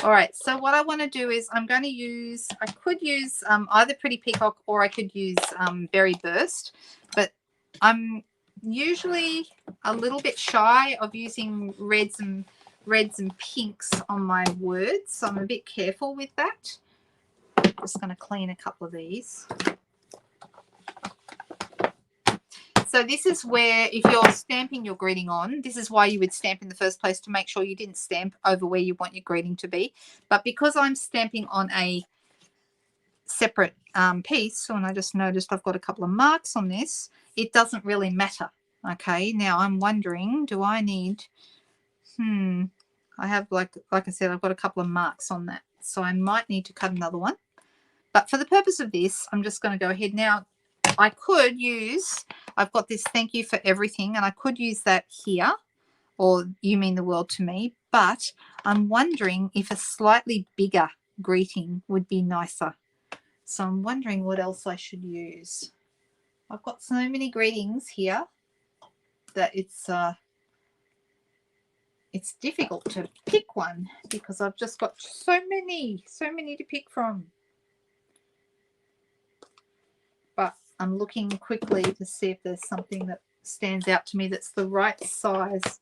All right, so what I want to do is I'm going to use, I could use either Pretty Peacock or I could use Berry Burst, but I'm usually a little bit shy of using reds and pinks on my words, so I'm a bit careful with that. I'm just going to clean a couple of these. So this is where, if you're stamping your greeting on, this is why you would stamp in the first place, to make sure you didn't stamp over where you want your greeting to be. But because I'm stamping on a separate piece, and I just noticed I've got a couple of marks on this, it doesn't really matter. Okay, now I'm wondering, do I need, I have, like I said, I've got a couple of marks on that, so I might need to cut another one. But for the purpose of this, I'm just going to go ahead. Now, I could use, I've got this thank you for everything, and I could use that here, or you mean the world to me, but I'm wondering if a slightly bigger greeting would be nicer. So I'm wondering what else I should use. I've got so many greetings here that it's difficult to pick one, because I've just got so many to pick from. But I'm looking quickly to see if there's something that stands out to me that's the right size.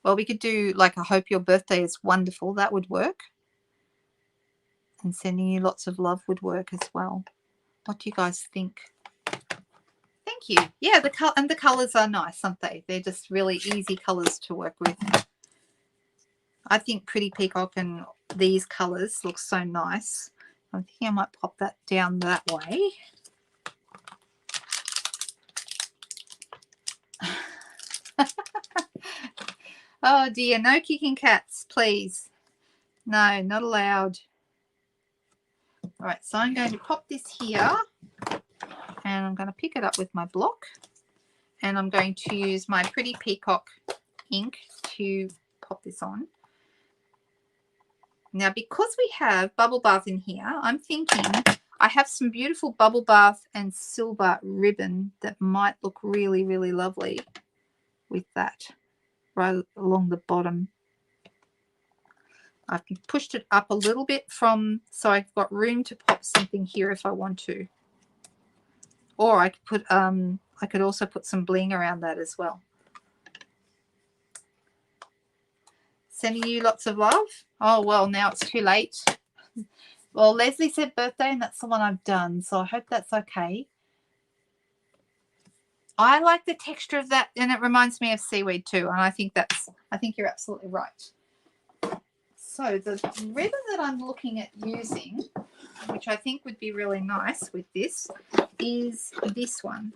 Well, we could do like, I hope your birthday is wonderful. That would work. And sending you lots of love would work as well. What do you guys think? Thank you. Yeah, the colors are nice, aren't they? They're just really easy colors to work with. I think Pretty Peacock and these colors look so nice. I'm thinking I might pop that down that way. Oh dear, no kicking cats, please. No, not allowed. All right, so I'm going to pop this here, and I'm going to pick it up with my block, and I'm going to use my Pretty Peacock ink to pop this on. Now, because we have bubble bath in here, I'm thinking I have some beautiful bubble bath and silver ribbon that might look really, really lovely with that right along the bottom. I've pushed it up a little bit from, so I've got room to pop something here if I want to. Or I could put, I could also put some bling around that as well. Sending you lots of love. Oh, well, now it's too late. Well, Leslie said birthday, and that's the one I've done, so I hope that's okay. I like the texture of that, and it reminds me of seaweed too, and I think you're absolutely right. So the ribbon that I'm looking at using, which I think would be really nice with this, is this one.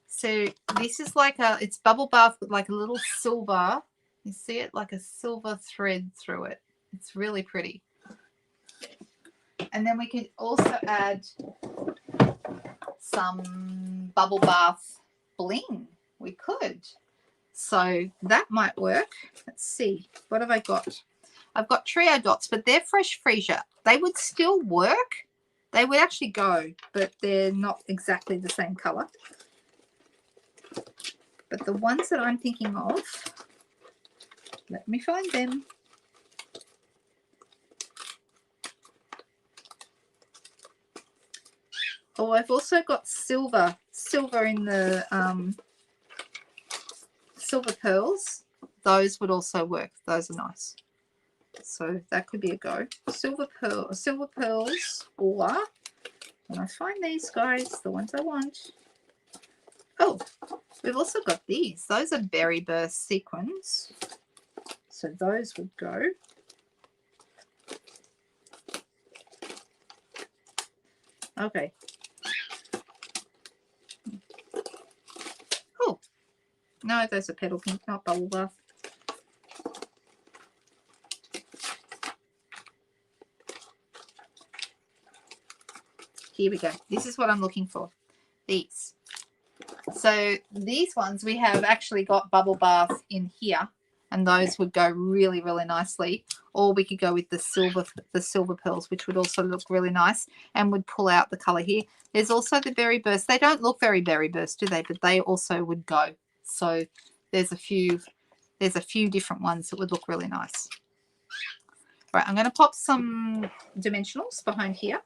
So this is like it's bubble bath with like a little silver, you see it, like a silver thread through it. It's really pretty. And then we could also add some bubble bath bling. We could. So that might work. Let's see. What have I got? I've got trio dots, but they're fresh freesia. They would still work. They would actually go, but they're not exactly the same color. But the ones that I'm thinking of, let me find them. Oh, I've also got silver in the silver pearls. Those would also work. Those are nice. So that could be a go. Silver pearls, or when I find these guys, the ones I want. Oh, we've also got these. Those are berry burst sequins. So those would go. Okay. Oh, no, those are petal pink, not bubble bath. Here we go. This is what I'm looking for. These. So these ones we have actually got bubble bath in here, and those would go really, really nicely. Or we could go with the silver pearls, which would also look really nice and would pull out the color here. There's also the berry burst. They don't look very berry burst, do they? But they also would go. So there's a few different ones that would look really nice. All right, I'm going to pop some dimensionals behind here.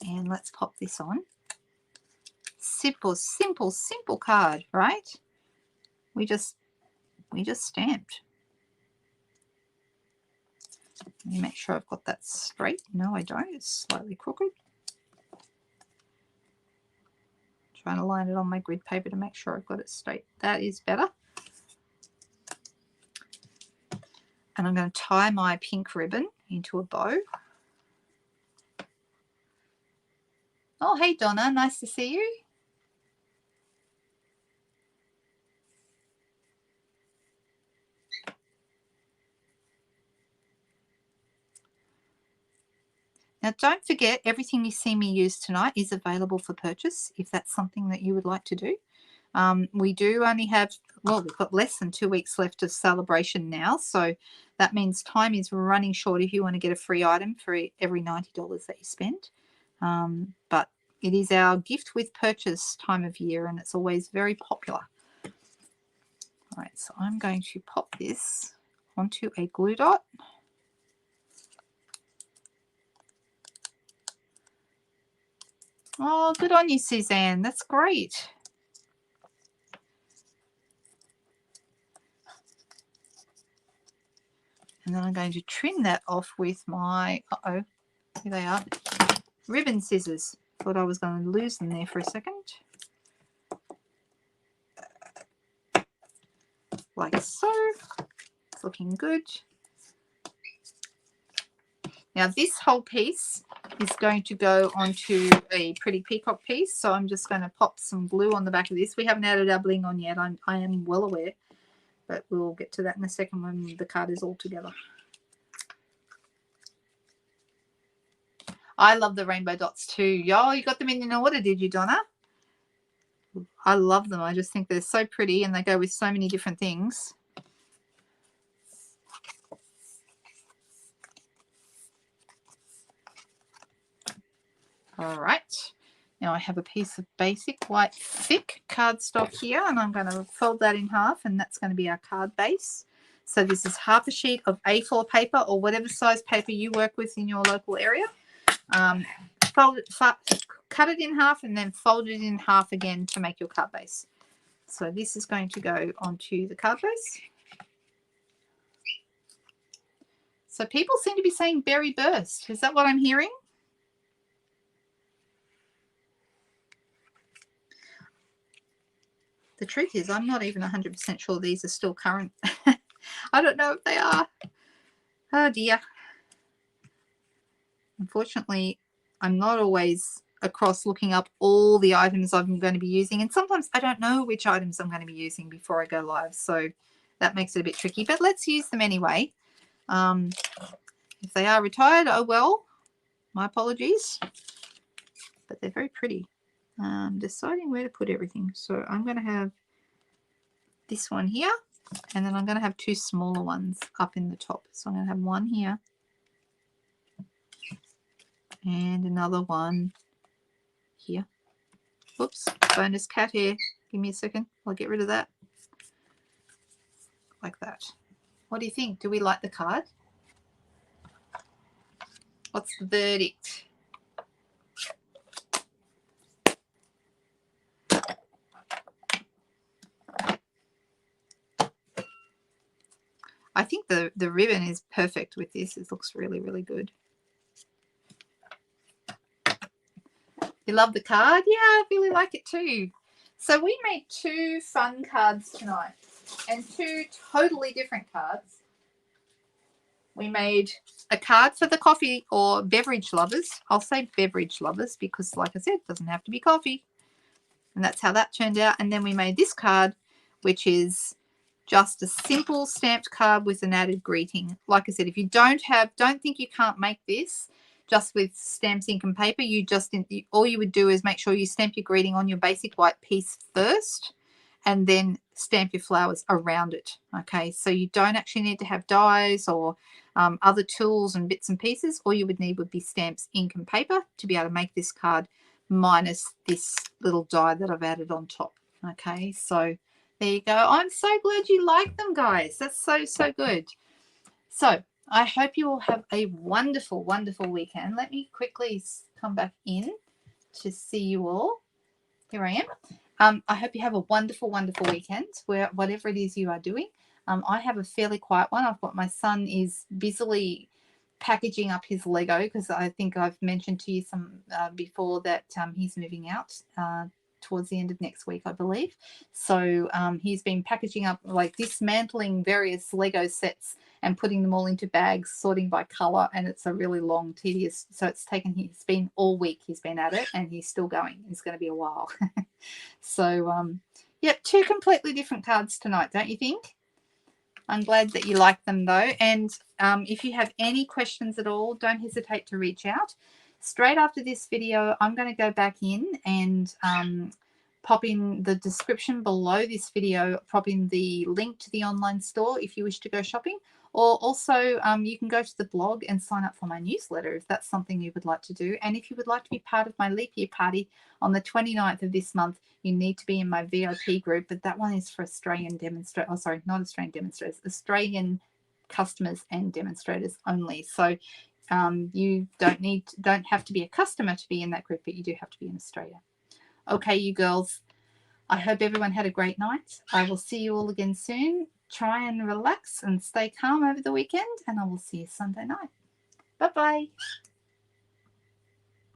And let's pop this on. Simple, simple, simple card, right? we just stamped. Let me make sure I've got that straight. No, I don't. It's slightly crooked. Trying to line it on my grid paper to make sure I've got it straight. That is better. And I'm going to tie my pink ribbon into a bow. Oh, hey Donna, nice to see you. Now don't forget, everything you see me use tonight is available for purchase if that's something that you would like to do. We do only have, well, we've got less than 2 weeks left of celebration now, so that means time is running short if you want to get a free item for every $90 that you spend. But it is our gift with purchase time of year, and it's always very popular. All right, so I'm going to pop this onto a glue dot. Oh, good on you, Suzanne. That's great. And then I'm going to trim that off with my, here they are, ribbon scissors. Thought I was going to lose them there for a second. Like so. It's looking good. Now this whole piece is going to go onto a pretty peacock piece, so I'm just going to pop some glue on the back of this. We haven't added our bling on yet, I am well aware, but we'll get to that in a second when the card is all together. I love the rainbow dots too. Yo, you got them in an order, did you, Donna? I love them. I just think they're so pretty and they go with so many different things. All right, now I have a piece of basic white thick cardstock here, and I'm going to fold that in half, and that's going to be our card base. So this is half a sheet of A4 paper or whatever size paper you work with in your local area. Cut it in half and then fold it in half again to make your card base. So this is going to go onto the card base. So people seem to be saying berry burst. Is that what I'm hearing? The truth is, I'm not even 100% sure these are still current. I don't know if they are. Oh dear. Unfortunately, I'm not always across looking up all the items I'm going to be using. And sometimes I don't know which items I'm going to be using before I go live. So that makes it a bit tricky. But let's use them anyway. If they are retired, oh well. My apologies. But they're very pretty. Deciding where to put everything. So I'm going to have this one here, and then I'm going to have two smaller ones up in the top. So I'm going to have one here and another one here. Whoops, bonus cat hair. Give me a second. I'll get rid of that. Like that. What do you think? Do we like the card? What's the verdict? I think the ribbon is perfect with this. It looks really, really good. You love the card? Yeah, I really like it too. So we made two fun cards tonight and two totally different cards. We made a card for the coffee or beverage lovers. I'll say beverage lovers because, like I said, it doesn't have to be coffee. And that's how that turned out. And then we made this card, which is just a simple stamped card with an added greeting. Like I said, if you don't think you can't make this just with stamps, ink and paper, all you would do is make sure you stamp your greeting on your basic white piece first and then stamp your flowers around it. Okay, so you don't actually need to have dies or other tools and bits and pieces. All you would need would be stamps, ink and paper to be able to make this card, minus this little die that I've added on top. Okay, so there you go. I'm so glad you like them, guys. That's so, so good. So I hope you all have a wonderful, wonderful weekend. Let me quickly come back in to see you all. Here I I hope you have a wonderful, wonderful weekend, where whatever it is you are doing. I have a fairly quiet one. I've got my son is busily packaging up his Lego, because I think I've mentioned to you some before that he's moving out towards the end of next week, I believe. So he's been packaging up, like dismantling various Lego sets and putting them all into bags, sorting by color, and it's a really long, tedious. So it's taken. He's been all week. He's been at it, and he's still going. It's going to be a while. So yep, 2 completely different cards tonight, don't you think? I'm glad that you like them though. And if you have any questions at all, don't hesitate to reach out. Straight after this video, I'm going to go back in and pop in the description below this video, pop in the link to the online store if you wish to go shopping. Or also you can go to the blog and sign up for my newsletter if that's something you would like to do. And if you would like to be part of my leap year party on the 29th of this month, you need to be in my VIP group, but that one is for Australian demonstrators. Oh, sorry, not Australian demonstrators, Australian customers and demonstrators only. So you don't have to be a customer to be in that group, but you do have to be in Australia. Okay, you girls, I hope everyone had a great night. I will see you all again soon. Try and relax and stay calm over the weekend, and I will see you Sunday night. Bye-bye.